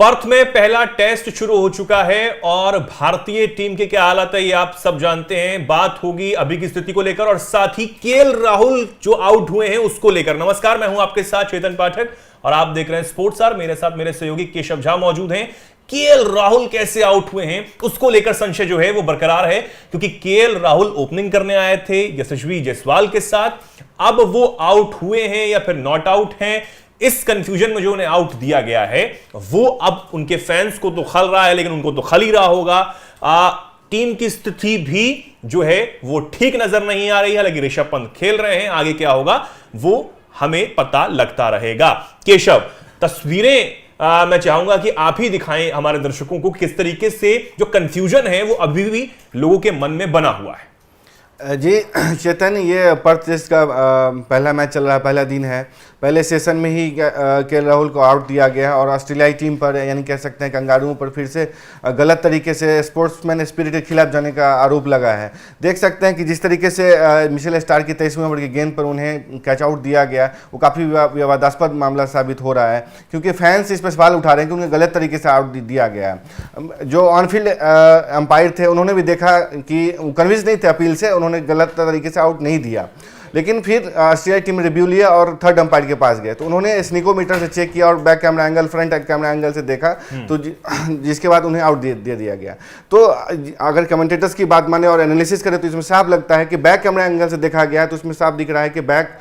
Perth में पहला test शुरू हो चुका है और भारतीय टीम के क्या हालात है ये आप सब जानते हैं। बात होगी अभी की स्थिति को लेकर और साथ ही केएल राहुल जो आउट हुए हैं उसको लेकर। नमस्कार, मैं हूं आपके साथ चेतन पाठक और आप देख रहे हैं स्पोर्ट्स स्टार। मेरे साथ मेरे सहयोगी केशव झा मौजूद हैं। केएल राहुल कैसे आउट हुए हैं उसको लेकर संशय जो है वो बरकरार है, क्योंकि केएल राहुल ओपनिंग करने आए थे यशस्वी जायसवाल के साथ। अब वो आउट हुए हैं या फिर नॉट आउट हैं, इस कंफ्यूजन में जो उन्हें आउट दिया गया है वो अब उनके फैंस को तो खल रहा है, लेकिन उनको तो खल ही रहा होगा। टीम की स्थिति भी जो है वो ठीक नजर नहीं आ रही है, हालांकि ऋषभ पंत खेल रहे हैं। आगे क्या होगा वो हमें पता लगता रहेगा। केशव, तस्वीरें मैं चाहूंगा कि आप ही दिखाएं हमारे दर्शकों को किस तरीके से जो कंफ्यूजन है वो अभी भी लोगों के मन में बना हुआ है। जी चेतन, ये पर्थ टेस्ट का पहला मैच चल रहा है, पहला दिन है। पहले सेशन में ही केएल राहुल को आउट दिया गया है और ऑस्ट्रेलियाई टीम पर, यानी कह सकते हैं कंगारुओं पर, फिर से गलत तरीके से स्पोर्ट्समैन स्पिरिट के खिलाफ जाने का आरोप लगा है। देख सकते हैं कि जिस तरीके से मिशेल स्टार्क की 23वें ओवर की गेंद पर उन्हें कैच आउट दिया गया वो काफ़ी विवादास्पद मामला साबित हो रहा है, क्योंकि फैंस इस पर सवाल उठा रहे हैं कि उन्हें गलत तरीके से आउट दिया गया है। जो ऑनफील्ड अंपायर थे उन्होंने भी देखा कि कन्विंस नहीं थे अपील से, उन्होंने गलत तरीके से आउट नहीं दिया। लेकिन फिर ऑस्ट्रेलिया टीम रिव्यू लिया और थर्ड अंपायर के पास गए तो उन्होंने स्निकोमीटर से चेक किया और back camera angle, front camera angle से देखा तो जिसके बाद उन्हें आउट दे दिया गया। तो अगर कमेंटेटर्स की बात माने और एनालिसिस करें तो इसमें साफ लगता है कि बैक कैमरा एंगल से देखा गया तो उसमें साफ दिख रहा है कि बैक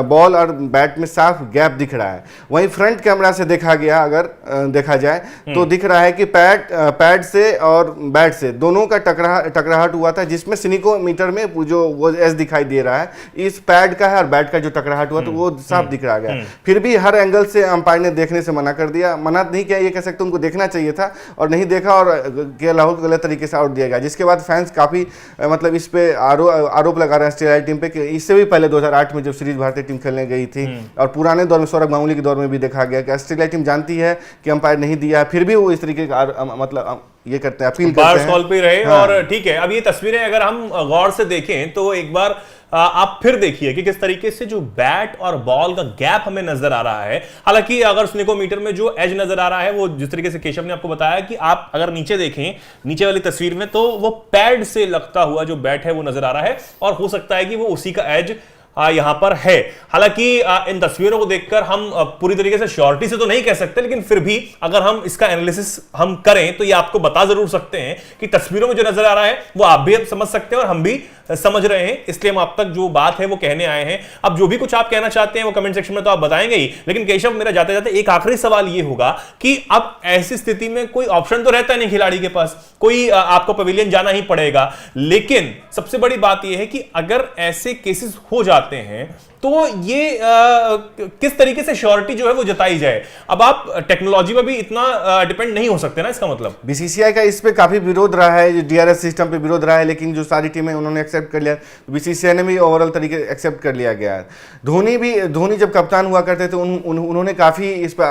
बॉल और बैट में साफ गैप दिख रहा है। वहीं फ्रंट कैमरा से देखा गया, अगर देखा जाए तो दिख रहा है कि पैड से और बैट से दोनों का टकराहट हुआ था, जिसमें स्निकोमीटर में जो वो एस दिखाई दे रहा है इस पैड का है और बैट का जो टकराहट हुआ तो वो साफ दिख रहा गया। फिर भी हर एंगल से अंपायर ने देखने से मना कर दिया। मना नहीं किया, ये कह सकते उनको देखना चाहिए था और नहीं देखा और केएल राहुल को गलत तरीके से आउट दिया गया, जिसके बाद फैंस काफी मतलब इस पे आरोप लगा रहे हैं ऑस्ट्रेलिया टीम पे कि इससे भी पहले 2008 में जब सीरीज भारतीय टीम खेलने गई थी और पुराने दौर में सौरभ गांगुली के दौर में भी देखा गया कि ऑस्ट्रेलिया टीम जानती है कि अंपायर नहीं दिया, फिर भी वो इस तरीके का मतलब ये करते हैं, अपील करते हैं, स्टॉल पे रहे। हाँ। और ठीक है, अब ये तस्वीरें अगर हम गौर से देखें तो एक बार आप फिर देखिए कि किस तरीके से जो बैट और बॉल का गैप हमें नजर आ रहा है। हालांकि अगर स्निकोमीटर में जो एज नजर आ रहा है वो जिस तरीके से केशव ने आपको बताया कि आप अगर नीचे देखें, नीचे वाली तस्वीर में, तो वो पैड से लगता हुआ जो बैट है वो नजर आ रहा है और हो सकता है कि वो उसी का एज यहां पर है। हालांकि इन तस्वीरों को देखकर हम पूरी तरीके से श्योरिटी से तो नहीं कह सकते, लेकिन फिर भी अगर हम इसका एनालिसिस हम करें तो ये आपको बता जरूर सकते हैं कि तस्वीरों में जो नजर आ रहा है वो आप भी अब समझ सकते हैं और हम भी समझ रहे हैं, इसलिए हम आप तक जो बात है वो कहने आए हैं। अब जो भी कुछ आप कहना चाहते हैं वो कमेंट सेक्शन में तो आप बताएंगे ही, लेकिन केशव, मेरा जाते जाते एक आखिरी सवाल ये होगा कि अब ऐसी स्थिति में कोई ऑप्शन तो रहता नहीं खिलाड़ी के पास, कोई आपको पवेलियन जाना ही पड़ेगा। लेकिन सबसे बड़ी बात यह है कि अगर ऐसे केसेस हो जाते हैं तो ये किस तरीके से श्योरिटी जो है वो जताई जाए। अब आप टेक्नोलॉजी पर भी इतना डिपेंड नहीं हो सकते ना, इसका मतलब। बीसीसीआई का इस पे काफी विरोध रहा है, डीआरएस सिस्टम पे विरोध रहा है, लेकिन जो सारी टीमें उन्होंने एक्सेप्ट कर लिया, बीसीसीआई ने भी ओवरऑल तरीके एक्सेप्ट कर लिया गया है। धोनी जब कप्तान हुआ करते थे उन्होंने काफी इस पर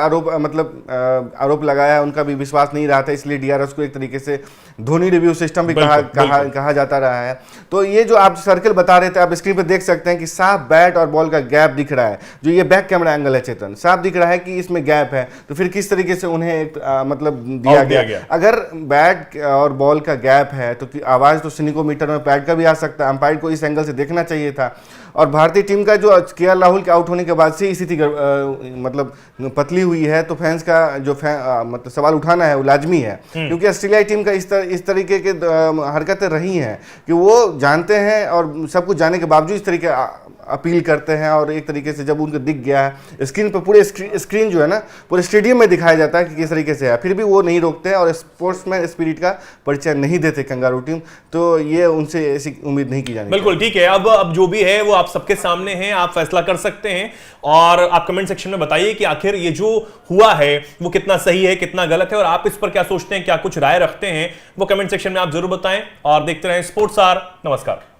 आरोप लगाया, उनका भी विश्वास नहीं रहा था, इसलिए डीआरएस को एक तरीके से धोनी रिव्यू सिस्टम भी कहा जाता रहा है। तो ये जो आप सर्कल बता रहे थे, आप स्क्रीन पर देख सकते हैं कि साफ बैट और बॉल का गैप दिख रहा है। जो ये बैक कैमरा एंगल है चेतन, साफ दिख रहा है कि इसमें गैप है, तो फिर किस तरीके से उन्हें एक मतलब दिया गया। अगर बैट और बॉल का गैप है तो आवाज तो स्निकोमीटर में पैड का भी आ सकता है, अंपायर को इस एंगल से देखना चाहिए था। और भारतीय टीम का जो केएल राहुल के आउट होने के बाद से स्थिति मतलब पतली हुई है, तो फैंस का जो मतलब सवाल उठाना है वो लाजमी है, क्योंकि ऑस्ट्रेलिया टीम का इस तरीके के हरकतें रही हैं कि वो जानते हैं और सब कुछ जानने के बावजूद इस तरीके अपील करते हैं। और एक तरीके से जब उनको दिख गया है स्क्रीन पर, पूरे स्क्रीन जो है ना पूरे स्टेडियम में दिखाया जाता है कि किस तरीके से है, फिर भी वो नहीं रोकते हैं और स्पोर्ट्समैन स्पिरिट का परिचय नहीं देते कंगारू टीम। तो ये उनसे ऐसी उम्मीद नहीं की जानी। बिल्कुल ठीक है। अब जो भी है वो आप सबके सामने है, आप फैसला कर सकते हैं और आप कमेंट सेक्शन में बताइए कि आखिर ये जो हुआ है वो कितना सही है, कितना गलत है, और आप इस पर क्या सोचते हैं, क्या कुछ राय रखते हैं, वो कमेंट सेक्शन में आप जरूर बताएं। और देखते रहें स्पोर्ट्स स्टार। नमस्कार।